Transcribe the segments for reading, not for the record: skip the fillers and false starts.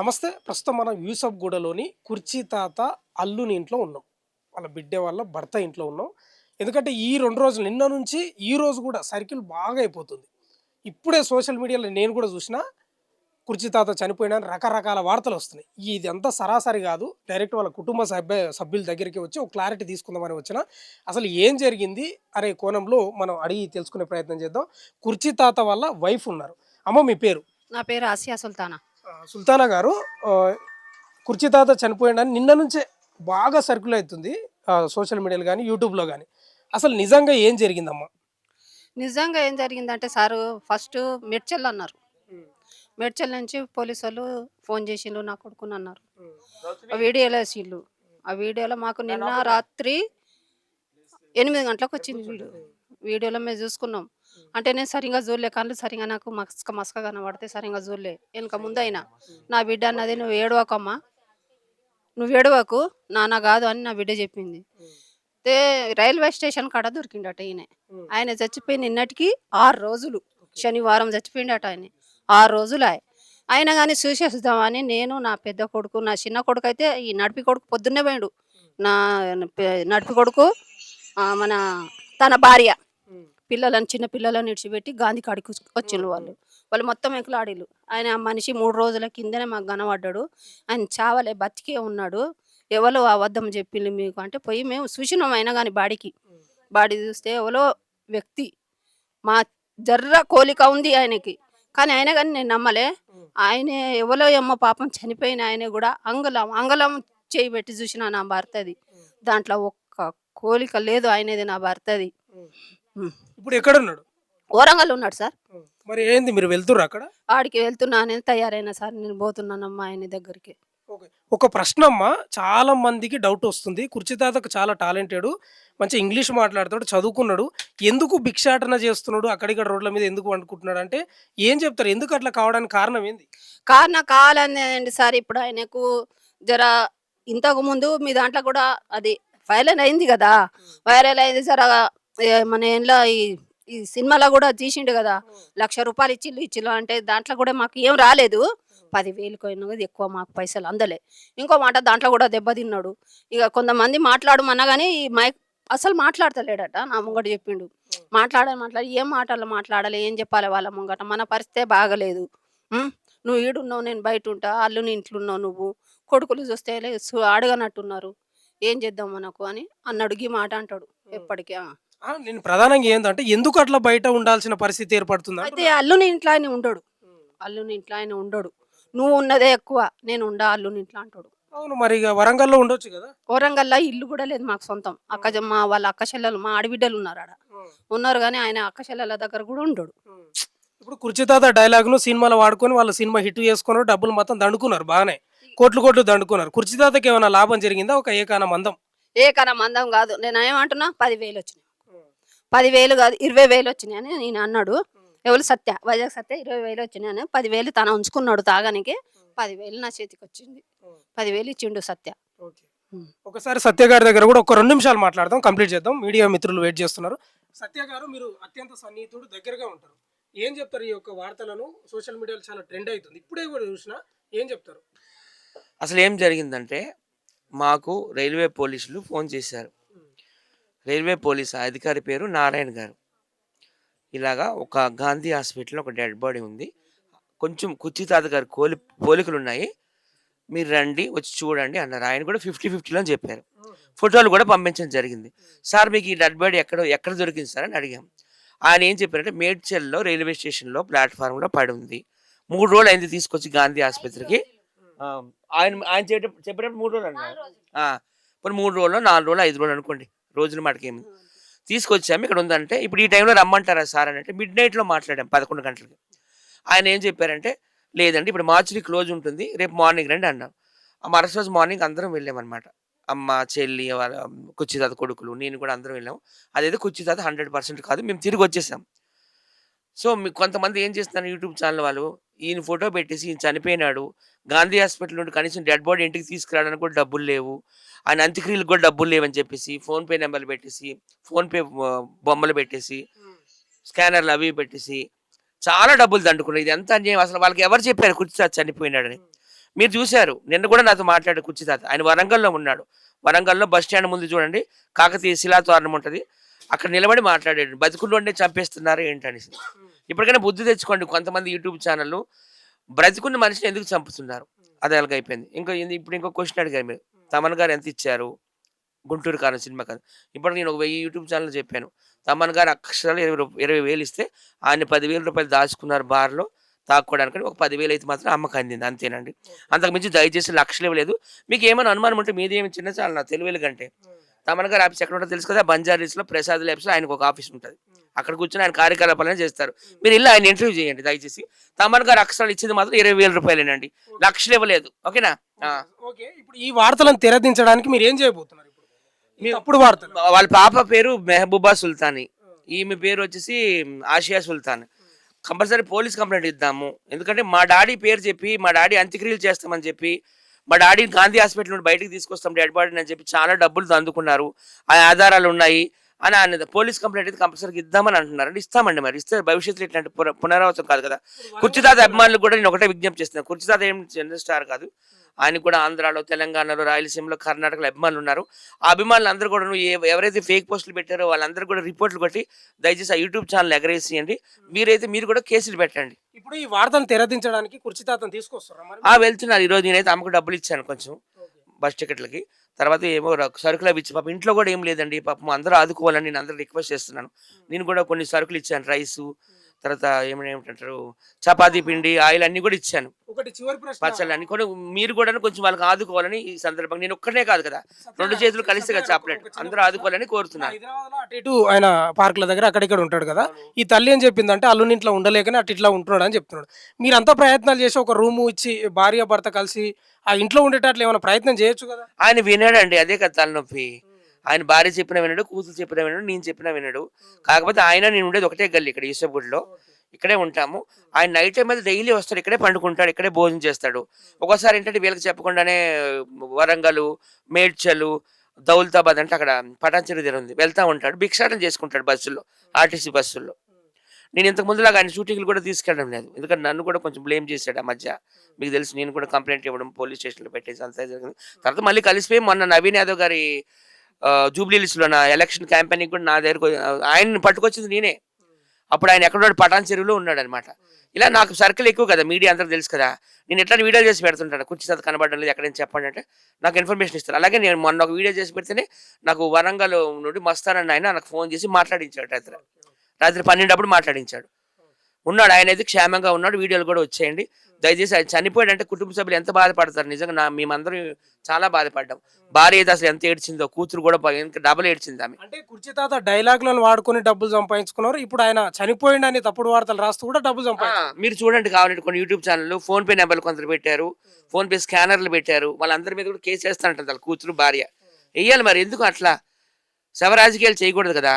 నమస్తే. ప్రస్తుతం మనం యూసఫ్‌గూడలోని కుర్చీ తాత అల్లుని ఇంట్లో ఉన్నాం. వాళ్ళ బిడ్డ వాళ్ళ భర్త ఇంట్లో ఉన్నాం. ఎందుకంటే ఈ 2 రోజులు నిన్న నుంచి ఈ రోజు గూడా సర్కిల్ బాగా అయిపోతుంది. ఇప్పుడే సోషల్ మీడియాలో నేను గూడా చూసినా కుర్చీ తాత చనిపోయాడని రకరకాల వార్తలొస్తున్నాయి. ఇదంతా సరాసరి గాదు. డైరెక్ట్ వాళ్ళ కుటుంబ సభ్యుల దగ్గరికి వచ్చి ఒక క్లారిటీ తీసుకుందామని వచ్చిన. అసలు ఏం జరిగింది అనే కోణంలో మనం అడిగి తెలుసుకునే ప్రయత్నం చేద్దాం. కుర్చీ తాత వాళ్ళ వైఫ్ ఉన్నారు. అమ్మ మీ పేరు? నా పేరు ఆసియా సుల్తానా. సుల్తానా గారు, ఆహ్, కుర్చీ తాత చనిపోయాడని నిన్న నుంచే బాగా సర్క్యుల్ అయితుంది. సోషల్ మీడియాలో గాని, యూట్యూబ్‌లో గాని. అసలు నిజంగా ఏం జరిగిందమ్మా? నిజంగా ఏం జరిగిందంటే సారు ఫస్టు మేడ్చల్ అన్నారు. హ్మ్. మేడ్చల్ నుంచి పోలీసోళ్ళు ఫోను చేసిండ్రు నా కొడుకునన్నారు. హ్మ్. వీడియోలో ఏసిల్లు. ఆ వీడియోలో మాకు నిన్న రాత్రి 8 గంటలకొచ్చింది వీడియో. వీడియోలో మేము చూసుకున్నాం. అంటే నేను సరింగా చూడలే. కళ్ళు సరింగా నాకు మసక మసక కనబడితే సరింగా చూడలే. ఎనక ముందయినా. నా బిడ్డ అన్నది "నువ్వు ఏడవకమ్మా. నువ్వు ఏడవకు. నాన్న గాదు" అని నా బిడ్డ చెప్పింది. అయితే రైల్వే స్టేషన్ కాడ దొరికిండట ఈయన. హ్మ్. ఆయన చచ్చిపోయి నిన్నటికి 6 రోజులు. శనివారం చచ్చిపోయిండట ఆయన. 6 రోజులాయె. అయినా గాని చూసేద్దామని నేను, నా పెద్ద కొడుకు, నా చిన్న కొడుకైతే ఈ నడిపి కొడుకు పొద్దున్నే పోయిండు. నా నడిపి కొడుకు మన తన భార్య హ్మ్. చిన్న పిల్లలని ఇడిచిపెట్టి గాంధీ కాడికి వచ్చిండ్రు వాళ్ళు. వాళ్ళు మొత్తం ఎంకులాడిల్లు. ఆయన ఆ మనిషి 3 రోజుల కిందనే మాకు కనపడ్డాడు. ఆయన చావలే బతికే ఉన్నాడు. ఎవలో అబద్ధం చెప్పిండ్రు మీకు అంటే పోయి మేము చూసినాం అయినా గాని బాడీకి. బాడీ చూస్తే ఎవలో వ్యక్తి మా జర్ర కోలిక ఉంది ఆయనకి. కానీ అయినా గాని నేను నమ్మలే. హ్మ్. ఆయనే ఎవలో ఏమో పాపం చనిపోయిన ఆయన గూడా అంగుళం, అంగుళం చెయ్యి పెట్టి చూసినా నా భర్తది. హ్మ్. దాంట్లో ఒక్క కోలిక లేదు ఆయనది నా భర్తది. హ్మ్. హ్మ్. ఇప్పుడు ఎక్కడున్నాడు? వరంగల్ ఉన్నాడు సార్. హ్మ్. మరి ఏంది మీరు వెళ్తుర్రా అక్కడ? ఆడికి వెళ్తున్నా నేను తయారైనా సార్ నేను పోతున్నానమ్మా ఆయన దగ్గరికి. ఓకే. ఒక ప్రశ్నమ్మా, చాలా మందికి డౌటొస్తుంది. కుర్చీ తాతకు చాలా టాలెంటెడు. మంచిగా ఇంగ్లీష్ మాట్లాడతాడు, చదువుకున్నాడు. ఎందుకు భిక్షాటన చేస్తున్నాడు? అక్కడిక్కడ రోడ్ల మీద ఎందుకు పండుకుంటున్నాడంటే ఏం చెప్తారు? ఎందుకు అట్లా కావడానికి కారణం ఏంది? కారణం కావాలనేండి సార్ ఇప్పుడు ఆయనకు జర ఇంతకుముందు మీ దాంట్లో కూడా అది వైరల్ అయింది గదా! హ్మ్. వైరల్ అయింది జర మన ఏంలా ఈ సినిమాలో గూడా తీసిండు గదా! హ్మ్. రూ. 1,00,000 ఇచ్చిల్లు అంటే దాంట్లో గూడా మాకు ఏం రాలేదు. హ్మ్. 10,000 కొన్నది ఎక్కువ మాకు పైసలు అందలే. ఇంకో మాట దాంట్లో గూడా దెబ్బతిన్నాడు. ఇగ కొంతమంది మాట్లాడమన్నా గాని ఈ మైక్ అసలు మాట్లాడతలేడట. నా హ్మ్. ముంగట చెప్పిండు. హ్మ్. మాట్లాడి ఏం మాటలు మాట్లాడాలి? ఏం జెప్పాలి వాళ్ళ ముంగట? మన పరిస్థితే బాగలేదు. హ్మ్. నువ్వు ఈడున్నావు, నేను బయటుంటా. అల్లుని ఇంట్లున్నావు నువ్వు. కొడుకులు చూస్తే అడగనట్టున్నారు. ఏం చేద్దాం మనకు అని అన్నాడు. గీ మాట అంటాడు హ్మ్. ఎప్పటికి. ఆ! నేను ప్రధానంగా ఏందంటే ఎందుకు అట్లా బయట ఉండాల్సిన పరిస్థితి ఏర్పడుతుంది అయితే అంటున్నా? అల్లుని ఇంట్లో ఆయన ఉండడు. హ్మ్. అల్లుని ఇంట్లో ఆయన ఉండడు. నువ్వు ఉన్నదే ఎక్కువ. నేను ఉండా అల్లుని ఇంట్లో అంటాడు. అవును. మరి ఇగ వరంగల్‌లో ఉండొచ్చు గదా! వరంగల్‌లో ఇల్లు గూడా లేదు మాకు సొంతం. హ్మ్. మా వాళ్ళ అక్క చెల్లెలు మా ఆడబిడ్డలున్నారాడ. హ్మ్. ఉన్నారు గానీ ఆయన అక్క చెల్లెల దగ్గర గూడా ఉండడు. హ్మ్. ఇప్పుడు 'కుర్చీ తాత' డైలాగ్‌ను సినిమాలో వాడుకొని వాళ్ళు సినిమా హిట్ చేసుకున్నారు. డబ్బులు మొత్తం దండుకున్నారు బానే. కోట్లు, కోట్లు దండుకున్నారు. 'కుర్చీ తాత'కి ఏమైనా లాభం జరిగిందా? ఒక ఏకాన మందం. ఏకన మందం గాదు. నేనేమంటున్నా 10,000 వచ్చినాయి. హ్మ్. 10,000 గాదు 20,000 వచ్చినాయని ఈయన అన్నాడు. హ్మ్. ఎవలు సత్య. వైజాగ్ సత్య 20,000 వచ్చినాయని 10,000 తను ఉంచుకున్నాడు తాగానికి. హ్మ్. 10,000 నా చేతికొచ్చింది. హ్మ్. 10,000 ఇచ్చిండు సత్య. ఓకే. హ్మ్. ఒకసారి సత్య గారి దగ్గర గూడా ఒక 2 నిమిషాలు మాట్లాడదాం. కంప్లీట్ చేద్దాం. మీడియా మిత్రులు వెయిట్ చేస్తున్నారు. సత్య గారు, మీరు అత్యంత సన్నిహితుడు, దగ్గరగా ఉంటారు. ఏం చెప్తారు ఈ యొక్క వార్తలను? సోషల్ మీడియాలో చాలా ట్రెండ్ అయితుంది. ఇప్పుడే గూడా చూసినా ఏం చెప్తారు? అసలేం జరిగిందంటే, మాకు రైల్వే పోలీసులు ఫోను చేశారు. హ్మ్. రైల్వే పోలీస్ అధికారి పేరు నారాయణ గారు. ఇలాగా ఒక గాంధీ హాస్పిటల్‌లో ఒక డెడ్ బాడీ ఉంది. కొంచెం కుర్చీ తాత గారి పోలికలున్నాయి. మీరు రండి, వచ్చి చూడండి అన్నారు. ఆయన కూడా 50, 50లో అని చెప్పారు. హుహు. ఫోటోలు కూడా పంపించడం జరిగింది. హ్మ్. సార్ మీకు ఈ డెడ్ బాడీ ఎక్కడ దొరికింది సార్ అని అడిగాం. ఆయన ఏం చెప్పారంటే, మేడ్చల్‌లో రైల్వే స్టేషన్‌లో ప్లాట్‌ఫార్మ్‌లో పడుంది. 3 రోజులయింది తీసుకొచ్చి గాంధీ ఆస్పత్రికి. హ్మ్. ఆ! ఆయన ఆయన చెప్పేటప్పుడు 3 రోజులన్నారు. ఆ! పోనీ 3 రోజులో, 4 రోజులో, 5 రోజులు అనుకోండి. రోజుల మటుకేమి. తీసుకొచ్చాము ఇక్కడ ఉందంటే, ఇప్పుడు ఈ టైంలో రమ్మంటారా సార్ అనంటే, మిడ్‌నైట్‌లో మాట్లాడాం 11 గంటలకి. ఆయన ఏం చెప్పారంటే, లేదండి ఇప్పుడు మార్చరీ క్లోజ్ ఉంటుంది. రేపు మార్నింగ్ రండి అన్నాం. ఆ మరుసటి రోజు మార్నింగ్ అందరం వెళ్ళామనమాట. అమ్మ, చెల్లి, వాళ్ళ కుచ్చి తాత కొడుకులు, నేను కూడా అందరం వెళ్ళాం. అదేదో కుచ్చి తాత 100% కాదు. మేము తిరిగొచ్చేసాం. సో, కొంతమంది ఏం చేస్తున్నారు యూట్యూబ్ ఛానల్ వాళ్ళు, ఈయన ఫోటో పెట్టేసి ఈయన చనిపోయినాడు. గాంధీ హాస్పిటల్ నుండి కనీసం డెడ్ బాడీ ఇంటికి తీసుకురావడానికి కూడా డబ్బులు లేవు. ఆయన అంత్యక్రియలకు కూడా డబ్బులు లేవని చెప్పేసి ఫోన్‌పే నంబర్‌లు పెట్టేసి, ఫోన్‌పే బొమ్మలు పెట్టేసి, హ్మ్. స్కానర్‌లు అవి ఇవి పెట్టేసి చాలా డబ్బులు దండుకున్నారు. ఇదెంత అన్యాయం అసలు వాళ్ళకి ఎవరు చెప్పారు కుర్చీ చనిపోయినాడని. హ్మ్. మీరు చూశారు నిన్న కూడా నాతో మాట్లాడాడు కుర్చీ తాత. ఆయన వరంగల్‌లో ఉన్నాడు. వరంగల్‌లో బస్ స్టాండ్ ముందు చూడండి కాకతీయ శిలాతోరణం ఉంటది. అక్కడ నిలబడి మాట్లాడాడు. బతికున్నోడినే చంపేస్తున్నారు ఏంటనేసి. ఇప్పటికైనా బుద్ధి తెచ్చుకోండి. కొంతమంది యూట్యూబ్ ఛానల్‌లు బ్రతికున్న మనిషిని ఎందుకు చంపుతున్నారు? అది అలాగైపోయింది. ఇప్పుడు ఇంకో క్వెషన్ అడిగారు మీరు. తమన్ గారు ఎంత ఇచ్చారు? 'గుంటూరు కారం' సినిమాకి. ఇప్పటికి నేను ఒక 1000 యూట్యూబ్ ఛానెల్‌లో చెప్పాను. తమన్ గారు అక్షరాలు 20,000 ఇస్తే ఆయన రూ. 10,000 దాచుకున్నారు బార్‌లో తాగుకోవడానికని. ఒక 10,000 అయితే మాత్రం అమ్మకు అందింది అంతేనండి. అంతకు మించి దయచేసి లక్షలు ఇవ్వలేదు. మీకేమైనా అనుమానం ఉంటే మీదేమి చిన్న ఛానల్ నా తెలుగు వెలుగంటే. తమన్ గారి ఆఫీస్ ఎక్కడ ఉంటదో తెలుసు కదా! బంజారాహిల్స్‌లో ప్రసాద్ ల్యాబ్స్‌లో ఆయనకు ఒక ఆఫీస్ ఉంటది. అక్కడ కూర్చొని ఆయన కార్యకలాపాలన్నీ చేస్తారు. మీరు ఎళ్లి ఆయన ఇంటర్వ్యూ చేయండి దయచేసి. తమన్ గారు అక్షరాలు ఇచ్చింది మాత్రం రూ. 20,000 లక్షలు ఇవ్వలేదు. ఓకేనా? ఆ! ఓకే. ఇప్పుడు ఈ వార్తలను తెరదించడానికి మీరేం చేయబోతున్నారు ఇప్పుడు? ఈ తప్పుడు వార్తలు. వాళ్ళ పాప పేరు మెహబూబా సుల్తాని. ఈమె పేరు వచ్చేసి ఆసియా సుల్తాన్. కంపల్సరీ పోలీస్ కంప్లెయింట్ ఇద్దాము. ఎందుకంటే మా డాడీ పేరు చెప్పి, మా డాడీ అంత్యక్రియలు చేస్తామని చెప్పి, మా డాడీని గాంధీ హాస్పిటల్ నుండి బయటికి తీసుకొస్తాం డెడ్ బాడీని అని చెప్పి చాలా డబ్బులు దందుకున్నారు. ఆ ఆధారాలు ఉన్నాయి అని ఆయన పోలీస్ కంప్లెయింట్ అయితే కంపల్సరీగా ఇద్దామని అంటున్నారు. అంటే ఇస్తామండి మరి. ఇస్తే భవిష్యత్తులో ఇట్లాంటి పునరావృతం కాదు కదా! కుర్చీతాత అభిమానులకు కూడా నేను ఒకటే విజ్ఞప్తి చేస్తున్నాను. కుర్చీతాత ఏం చిన్న స్టార్ కాదు. ఆయనకు కూడా ఆంధ్రాలో, తెలంగాణలో, రాయలసీమలో, కర్ణాటకలో అభిమానులు ఉన్నారు. ఆ అభిమానులు అందరూ కూడా ఎవరైతే ఫేక్ పోస్టులు పెట్టారో వాళ్ళందరూ కూడా రిపోర్ట్లు కొట్టి దయచేసి ఆ యూట్యూబ్ ఛానల్ ఎగరేసియండి. మీరు కూడా కేసులు పెట్టండి. ఇప్పుడు ఈ వార్తను తెరదించడానికి కుర్చీతాతను తీసుకొస్తారా మరి? వెళ్తున్నారు. ఈరోజు నేనైతే ఆమెకు డబ్బులు ఇచ్చాను కొంచెం బస్ టికెట్లకి. తర్వాత ఏమో సరుకులు అవి ఇచ్చి పాపం ఇంట్లో కూడా ఏం లేదండి. పాపం అందరూ ఆదుకోవాలని నేను అందరూ రిక్వెస్ట్ చేస్తున్నాను. నేను కూడా కొన్ని సరుకులు ఇచ్చాను. రైసు, తర్వాత ఏమంటారు చపాతీ పిండి, ఆయిల్ అన్నీ కూడా ఇచ్చాను. ఒకటి చివరి ప్రశ్న. పచ్చళ్ళు అన్ని కూడా మీరు కూడా కొంచెం వాళ్ళకి ఆదుకోవాలని ఈ సందర్భంగా నేను ఒక్కనే కాదు కదా, 2 చేతులు కలిస్తే కదా చాపలేట్. అందరూ ఆదుకోవాలని కోరుతున్నాను. హైదరాబాద్‌లో అటు ఇటు ఆయన పార్కుల దగ్గర అక్కడిక్కడ ఉంటాడు కదా. ఈ తల్లి ఏం చెప్పిందంటే అల్లునింట్లో ఉండలేకనే అటు ఇట్లా ఉంటున్నాడు అని చెప్తున్నాడు. మీరంతా ప్రయత్నాలు చేసి ఒక రూము ఇచ్చి భార్య భర్త కలిసి ఆ ఇంట్లో ఉండేటట్లు ఏమైనా ప్రయత్నం చేయొచ్చు కదా. ఆయన వినాడండి. అదే కదా తలనొప్పి. ఆయన భార్య చెప్పినా వినడు, కూతురు చెప్పినా వినడు, నేను చెప్పినా వినడు. కాకపోతే ఆయన నేను ఉండేది ఒకటే గల్లి ఇక్కడ యూసఫ్‌గూడలో. ఇక్కడే ఉంటాము. ఆయన నైట్ టైమ్ అయితే డైలీ వస్తాడు. ఇక్కడే పండుకుంటాడు. ఇక్కడే భోజనం చేస్తాడు. ఒక్కోసారి ఏంటంటే వీళ్ళకి చెప్పకుండానే వరంగల్, మేడ్చల్, దౌలతాబాద్ అంటే అక్కడ పటాన్ చెరువు దగ్గర ఉంది. వెళ్తా ఉంటాడు. భిక్షాటన చేసుకుంటాడు బస్సుల్లో, ఆర్టీసీ బస్సుల్లో. నేను ఇంతకు ముందులాగా ఆయన షూటింగ్‌లు కూడా తీసుకెళ్ళడం లేదు. ఎందుకంటే నన్ను కూడా కొంచెం బ్లేమ్ చేశాడు ఆ మధ్య. మీకు తెలుసు నేను కూడా కంప్లెయింట్ ఇవ్వడం, పోలీస్ స్టేషన్‌లో పెట్టేసి అంతా జరిగింది. తర్వాత మళ్ళీ కలిసిపోయి మొన్న నవీన్ యాదవ్ గారి జూబ్లీ హిల్స్‌లో నా ఎలక్షన్ క్యాంపెయినింగ్ కూడా నా దగ్గరకు ఆయన్ని పట్టుకొచ్చింది నేనే. అప్పుడు ఆయన ఎక్కడున్నాడు? పటాన్ చెరువులో ఉన్నాడనమాట. ఇలా నాకు సర్కిల్ ఎక్కువ కదా, మీడియా అందరికి తెలుసు కదా. నేను ఎట్లా వీడియోలు చేసి పెడుతుంటాను. కుర్చీతాత కనబడడం లేదు ఎక్కడైనా చెప్పండి అంటే నాకు ఇన్ఫర్మేషన్ ఇస్తారు. అలాగే నేను మొన్న ఒక వీడియో చేసి పెడితేనే నాకు వరంగల్ నుండి మస్తాన్ అన్న ఆయన నాకు ఫోన్ చేసి మాట్లాడించాడు. రాత్రి 12 అప్పుడు మాట్లాడించాడు. ఉన్నాడు. ఆయన అయితే క్షేమంగా ఉన్నాడు. వీడియోలు కూడా వచ్చేయండి. దయచేసి ఆయన చనిపోయాడంటే కుటుంబ సభ్యులు ఎంత బాధపడతారు. నిజంగా మేమందరం చాలా బాధపడ్డాం. భార్య అయితే అసలు ఎంత ఏడ్చిందో, కూతురు కూడా ఇంకా డబల్ ఏడ్చింది ఆమె. అంటే కుర్చీతాత డైలాగులను వాడుకొని డబ్బులు సంపాదించుకున్నారు. ఇప్పుడు ఆయన చనిపోయిండని తప్పుడు వార్తలు రాస్తూ కూడా డబ్బులు సంపాదించారు. మీరు చూడండి కావాలంటే కొన్ని యూట్యూబ్ ఛానల్ ఫోన్ పే నెంబర్లు కొందరు పెట్టారు, ఫోన్ పే స్కానర్లు పెట్టారు. వాళ్ళందరి మీద కూడా కేసు చేస్తానంటారు వాళ్ళ కూతురు భార్య. వెయ్యాలి మరి, ఎందుకు అట్లా శవ రాజకీయాలు చేయకూడదు కదా.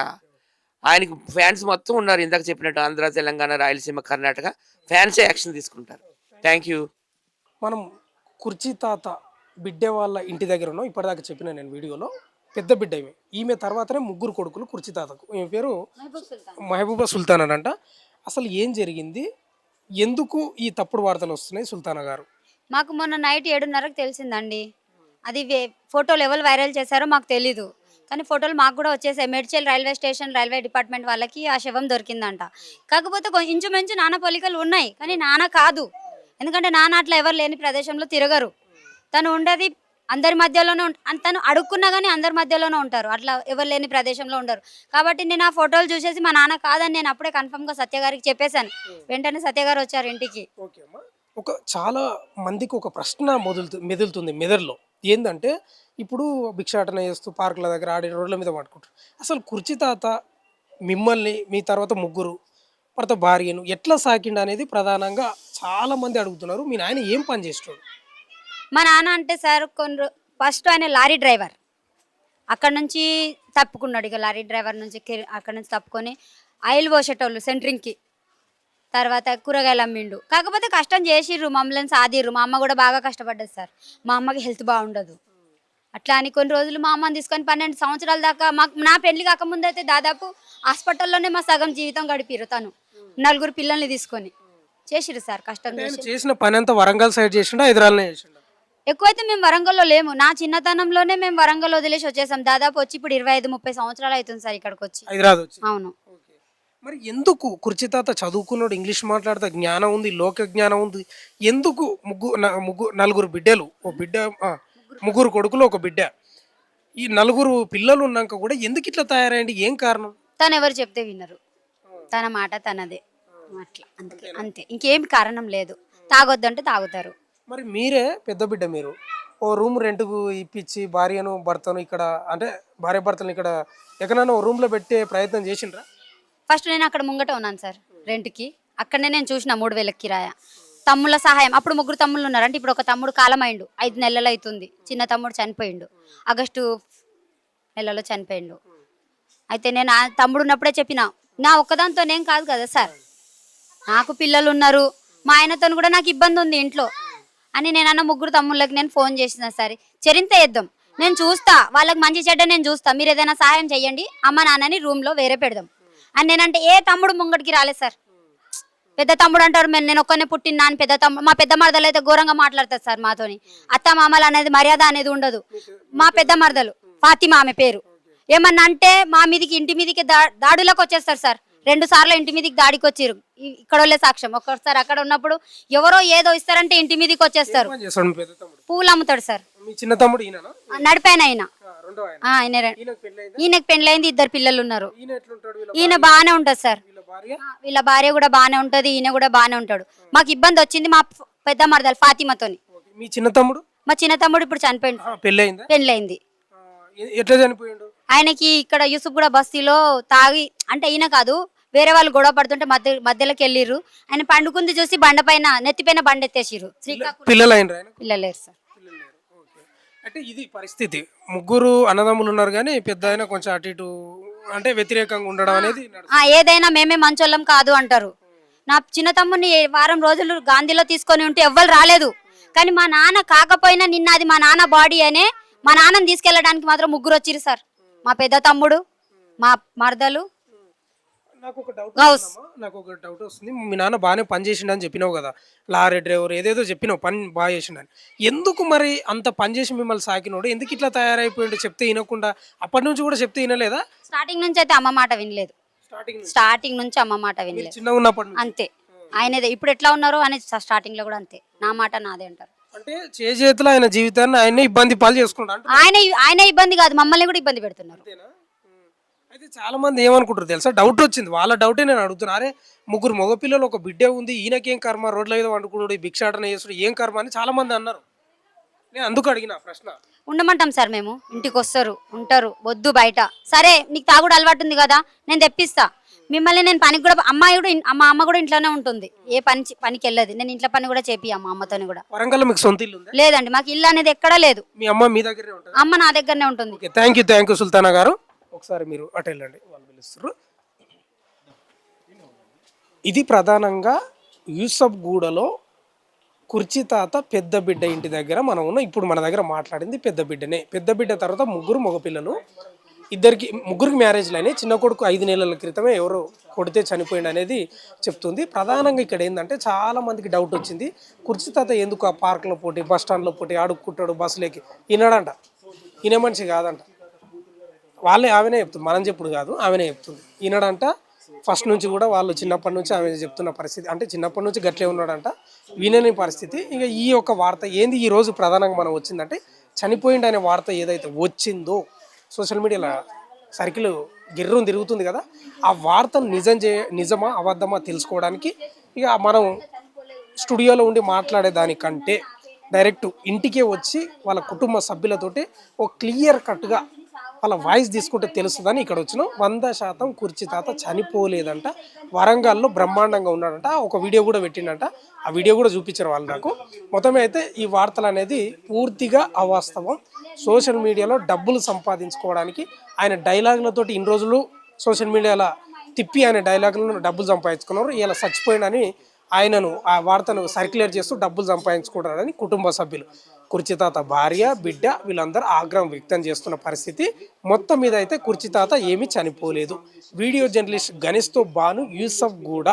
ఆయనకి ఫ్యాన్స్ మొత్తం ఉన్నారు. ఇందాక చెప్పినట్టు ఆంధ్ర, తెలంగాణ, రాయలసీమ, కర్ణాటక ఫ్యాన్సే యాక్షన్ తీసుకుంటారు. Thank you. మనం కుర్చీతాత బిడ్డే వాళ్ళ ఇంటి దగ్గర ఉన్నాం. ఇప్పటిదాకా చెప్పిన నేను వీడియోలో పెద్ద బిడ్డ ఈమె తర్వాతనే 3 కొడుకులు కుర్చీతాతకు. ఈమె పేరు మహబూబా సుల్తాన్ అనంట. అసలు ఏం జరిగింది, ఎందుకు ఈ తప్పుడు వార్తలు వస్తున్నాయి సుల్తానా గారు? మాకు మొన్న నైట్ 7:30కి తెలిసిందండి. అది ఫోటోలు ఎవరు వైరల్ చేశారో మాకు తెలీదు, కానీ ఫోటోలు మాకు కూడా వచ్చేసాయి. Medchal railway station railway department వాళ్ళకి ఆ శవం దొరికిందంట. కాకపోతే ఇంచుమించు నాన్న పోలికలు ఉన్నాయి, కానీ నాన్న కాదు. ఎందుకంటే నాన్న అట్లా ఎవరు లేని ప్రదేశంలో తిరగరు. తను ఉండేది అందరి మధ్యలోనే తను అడుక్కున్నా కానీ అందరి మధ్యలోనే ఉంటారు. అట్లా ఎవరు లేని ప్రదేశంలో ఉండరు. కాబట్టి నేను ఆ ఫోటోలు చూసేసి మా నాన్న కాదని నేను అప్పుడే కన్ఫర్మ్గా సత్య గారికి చెప్పేశాను. వెంటనే సత్య గారు వచ్చారు ఇంటికి. ఓకే అమ్మా. చాలా మందికి ఒక ప్రశ్న మెదులుతుంది మెదడులో. ఏంటంటే ఇప్పుడు భిక్షాటన చేస్తూ పార్కుల దగ్గర ఆడి రోడ్ల మీద పట్టుకుంటారు. అసలు కుర్చీతాత మిమ్మల్ని మీ తర్వాత 3 తర్వాత భార్యను ఎట్లా సాకిండు అనేది ప్రధానంగా చాలా మంది అడుగుతున్నారు. మీ నాయన ఏం పని చేస్తాడు? మా నాన్న అంటే సార్ ఫస్ట్ ఆయన లారీ డ్రైవర్. అక్కడ నుంచి తప్పుకున్నాడు. ఇక లారీ డ్రైవర్ నుంచి అక్కడ నుంచి తప్పుకొని ఆయిల్ పోసేటోళ్ళు సెంట్రింగ్కి. తర్వాత కూరగాయలు అమ్మిండు. కాకపోతే కష్టం చేసిర్రు, మమ్మల్ని సాదిర్రు. మా అమ్మ కూడా బాగా కష్టపడ్డది సార్. మా అమ్మకి హెల్త్ బాగుండదు. అట్లా అని కొన్ని రోజులు మా అమ్మని తీసుకొని 12 సంవత్సరాల దాకా నా పెళ్లి కాకముందు అయితే దాదాపు హాస్పిటల్లోనే మా సగం జీవితం గడిపిరు. తను 4 పిల్లల్ని తీసుకొని చేసిరు సార్, కష్టం అంటే ఆయన చేసి. చేసిన పని అంతా వరంగల్ సైడ్ చేసిండా హైదరాబాద్లో చేసిండా? ఎక్కువైతే మేము వరంగల్లో లేము. నా చిన్నతనంలోనే మేము వరంగల్ వదిలేసి వచ్చేసాం. దాదాపు వచ్చి ఇప్పుడు 25-30 సంవత్సరాలు అవుతుంది సార్ ఇక్కడికి వచ్చి. హైదరాబాద్ వచ్చి. అవును. ఓకే. మరి ఎందుకు కుర్చీ తాత చదువుకున్నాడు, ఇంగ్లీష్ మాట్లాడతా, జ్ఞానం ఉంది, లోక జ్ఞానం ఉంది, ఎందుకు నలుగురు బిడ్డలు, ఓ బిడ్డ, ముగ్గురు కొడుకులు ఒక బిడ్డ, ఈ నలుగురు పిల్లలు ఉన్నాక కూడా ఎందుకు ఇట్లా తయారైంది, ఏం కారణం? తను ఎవరు చెప్తే వినరు, తన మాట తనదే, అట్లా అంతే అంతే, ఇంకేం కారణం లేదు. తాగొద్దంటే తాగుతారు. మరి మీరే పెద్ద బిడ్డ, మీరు ఓ రూమ్ రెంట్కు ఇప్పించి భార్యను భర్తను ఇక్కడ, అంటే భార్య భర్తను ఇక్కడ ఎక్కడైనా ఓ రూమ్లో పెట్టే ప్రయత్నం చేసిండ్రా? ఫస్ట్ నేను అక్కడ ముంగట ఉన్నాను సార్ రెంట్కి. అక్కడనే నేను చూసిన 3000 కిరాయ. తమ్ముళ్ళ సహాయం, అప్పుడు 3 తమ్ముళ్ళు ఉన్నారు. అంటే ఇప్పుడు ఒక తమ్ముడు కాలమైండు, 5 నెలలు అవుతుంది. చిన్న తమ్ముడు చనిపోయిండు, ఆగస్టు నెలలో చనిపోయిండు. అయితే నేను ఆ తమ్ముడు ఉన్నప్పుడే చెప్పిన, నా ఒక్కదాంతోనేం కాదు కదా సార్, నాకు పిల్లలు ఉన్నారు, మా ఆయనతో కూడా నాకు ఇబ్బంది ఉంది ఇంట్లో అని నేను అన్న 3 తమ్ముళ్ళకి నేను ఫోన్ చేసిన, సరే చరింత వేద్దాం, నేను చూస్తా, వాళ్ళకి మంచి చెడ్డ నేను చూస్తా, మీరు ఏదైనా సహాయం చెయ్యండి, అమ్మ నాన్నని రూమ్లో వేరే పెడదాం అని నేనంటే ఏ తమ్ముడు ముంగటికి రాలేదు సార్. పెద్ద తమ్ముడు అంటారు, నేను ఒక్కనే పుట్టినా అని పెద్ద తమ్ముడు. మా పెద్ద మరదలు అయితే ఘోరంగా మాట్లాడతారు సార్ మాతోని. అత్త మామలు అనేది మర్యాద అనేది ఉండదు. మా పెద్ద మరదలు ఫాతిమా ఆమె పేరు, ఏమన్నా అంటే మా మీదికి ఇంటి మీదికి దాడులకు వచ్చేస్తారు సార్. 2 సార్లు ఇంటి మీదకి దాడికి వచ్చారు. ఇక్కడ వాళ్ళే సాక్ష్యం. ఒక్కసారి అక్కడ ఉన్నప్పుడు ఎవరో ఏదో ఇస్తారంటే ఇంటి మీదకి వచ్చేస్తారు. ఏం చేస్తాడు మీ పెద్ద తమ్ముడు? పూలు అమ్ముతాడు సార్. మీ చిన్న తమ్ముడు ఈయననా? నడిపాయన ఆయన. రెండో ఆయన. ఈయనకు పెళ్ళైందా? ఈయనకు పెళ్ళైంది, 2 పిల్లలు ఉన్నారు. ఈయన ఎట్లుంటాడు? ఈయన బాగానే ఉంటది సార్. వీళ్ళ భార్య? వీళ్ళ భార్య కూడా బాగానే ఉంటది, ఈయన కూడా బాగానే ఉంటాడు. మాకు ఇబ్బంది వచ్చింది మా పెద్ద మరదలు ఫాతిమాతోని. ఓకే. మీ చిన్న తమ్ముడు? మా చిన్న తమ్ముడు ఇప్పుడు చనిపోయింది, పెళ్ళయిందా? పెళ్ళైంది. ఎట్లా చనిపోయిండు? ఆయనకి ఇక్కడ యూసుఫ్ కూడా బస్తీలో తాగి, అంటే ఈయన కాదు వేరే వాళ్ళు గొడవ పడుతుంటే మధ్యలోకి వెళ్ళిర్రు. ఆయన పండుకుంది చూసి బండ పైన నెత్తిపైన బండ ఎత్తేసిర్రు. శ్రీకాకుళం. పిల్లలు అయినరా ఆయనకు? పిల్లలు లేరు సార్. ఓకే. అంటే ఇది పరిస్థితి. 3 అన్నదమ్ములు ఉన్నారు కానీ పెద్ద ఆయన కొంచెం అటు ఇటు అంటే వ్యతిరేకంగా ఉండడం అనేది ఏదైనా మేమే మంచోళ్ళం కాదు అంటారు. నా చిన్న తమ్ముని వారం రోజులు గాంధీలో తీసుకొని ఉంటే ఎవ్వరు రాలేదు. కానీ మా నాన్న కాకపోయినా నిన్న అది మా నాన్న బాడీ అనే మా నాన్నని తీసుకెళ్ళడానికి మాత్రం 3 వచ్చిర్రు సార్. మా పెద్ద తమ్ముడు, మా మరదలు, నాకు ఒక గౌస్. డౌట్ వస్తుంది. మీ నాన్న బాగానే పని చేసిండని చెప్పినావు కదా, లారీ డ్రైవర్ ఏదేదో చెప్పినావు, పని బాగా చేసిండని. ఎందుకు మరి అంత పని చేసి మిమ్మల్ని సాకినోడు ఎందుకు ఇట్లా తయారైపోయిండు? చెప్తే వినకుండా అప్పటి నుంచి కూడా చెప్తే వినలేదా? స్టార్టింగ్ నుంచి అయితే అమ్మ మాట వినలేదు. స్టార్టింగ్ నుంచి అమ్మ మాట వినలేదు, చిన్నగా ఉన్నప్పటి నుంచి అంతే. ఆయనదే ఇప్పుడు ఎట్లా ఉన్నారో అని స్టార్టింగ్ లో కూడా అంతే, నా మాట నాదే అంటారు. అంటే చేతిలో ఆయన జీవితాన్ని ఆయన్ని ఇబ్బంది పాలు చేసుకుంటా. ఆయన ఇబ్బంది కాదు, మమ్మల్ని కూడా ఇబ్బంది పెడుతున్నారు. అయితే చాలా మంది ఏమనుకుంటారు తెలుసా, డౌట్ వచ్చింది, వాళ్ళ డౌటే నేను అడుగుతున్నా. అరే 3 మగపిల్లలు ఒక బిడ్డే ఉంది, ఈయనకేం కర్మ, రోడ్ల మీద వండుకున్నాడు, భిక్షాటన చేసుడు ఏం కర్మ అని చాలా మంది అన్నారు. నేను అందుకు అడిగిన ప్రశ్న. ఉండమంటాం సార్ మేము, ఇంటికి వస్తారు ఉంటారు, వద్దు బయట. సరే నీకు తాగుడు అలవాటు ఉంది కదా, నేను తెప్పిస్తా మిమ్మల్ని, నేను పనికి కూడా, అమ్మాయి కూడా మా అమ్మ కూడా ఇంట్లోనే ఉంటుంది, ఏ పనికి వెళ్ళదు. నేను ఇంట్లో పని కూడా చేపి మా అమ్మతోని కూడా. వరంగల్లో మీకు సొంత ఇల్లు ఉందా? లేదండి, మాకు ఇల్లు అనేది ఎక్కడా లేదు. మీ అమ్మ మీ దగ్గరే ఉంటుంది? అమ్మ నా దగ్గరనే ఉంటుంది. ఓకే, థ్యాంక్ యూ సుల్తానా గారు. ఒకసారి మీరు అటు వెళ్ళండి, వాళ్ళు పిలుస్తారు. ఇది ప్రధానంగా యూసఫ్ గూడలో కుర్చీ తాత పెద్ద బిడ్డ ఇంటి దగ్గర మనం ఉన్నాం. ఇప్పుడు మన దగ్గర మాట్లాడింది పెద్ద బిడ్డనే. పెద్ద బిడ్డ తర్వాత 3 మగపిల్లలు, ముగ్గురికి మ్యారేజ్లు అయినాయి. చిన్న కొడుకు 5 నెలల క్రితమే ఎవరో కొడితే చనిపోయింది అనేది చెప్తుంది. ప్రధానంగా ఇక్కడ ఏంటంటే చాలా మందికి డౌట్ వచ్చింది, కుర్చీ తాత ఎందుకు ఆ పార్క్లో పోటీ, బస్ స్టాండ్లో పోటీ, ఆడుకుంటాడు బస్సులోకి, వినడంట, వినే మనిషి కాదంట. ఆమెనే చెప్తుంది, మనం చెప్పుడు కాదు, ఆమెనే చెప్తుంది. ఈనాడంట ఫస్ట్ నుంచి కూడా వాళ్ళు చిన్నప్పటి నుంచి ఆమె చెప్తున్న పరిస్థితి, అంటే చిన్నప్పటి నుంచి గట్లే ఉన్నాడంట, వినని పరిస్థితి. ఇక ఈ యొక్క వార్త ఏంది ఈ రోజు ప్రధానంగా మనం వచ్చిందంటే, చనిపోయింది అనే వార్త ఏదైతే వచ్చిందో సోషల్ మీడియాలో సర్కిల్ గిర్రం తిరుగుతుంది కదా, ఆ వార్తను నిజమా అబద్ధమా తెలుసుకోవడానికి ఇక మనం స్టూడియోలో ఉండి మాట్లాడేదానికంటే డైరెక్ట్ ఇంటికే వచ్చి వాళ్ళ కుటుంబ సభ్యులతోటి ఒక క్లియర్ కట్గా వాళ్ళ వాయిస్ తీసుకుంటే తెలుస్తుందని ఇక్కడ వచ్చినాం. 100% కుర్చీ తాత చనిపోలేదంట, వరంగల్లో బ్రహ్మాండంగా ఉన్నాడంట. ఒక వీడియో కూడా పెట్టిండంట, ఆ వీడియో కూడా చూపించారు వాళ్ళు నాకు. మొత్తమే అయితే ఈ వార్తలు అనేది పూర్తిగా అవాస్తవం. సోషల్ మీడియాలో డబ్బులు సంపాదించుకోవడానికి ఆయన డైలాగులతోటి ఇన్ని రోజులు సోషల్ మీడియాలో తిప్పి ఆయన డైలాగులను డబ్బులు సంపాదించుకున్నారు. ఇలా చచ్చిపోయినని ఆయనను ఆ వార్తను సర్క్యులేట్ చేస్తూ డబ్బులు సంపాదించుకుంటారని కుటుంబ సభ్యులు, కుర్చీ తాత భార్య, బిడ్డ వీళ్ళందరూ ఆగ్రహం వ్యక్తం చేస్తున్న పరిస్థితి. మొత్తం మీద అయితే కుర్చీ తాత ఏమీ చనిపోలేదు. వీడియో జర్నలిస్ట్ గణేష్తో బాను, యూసఫ్ గూడ.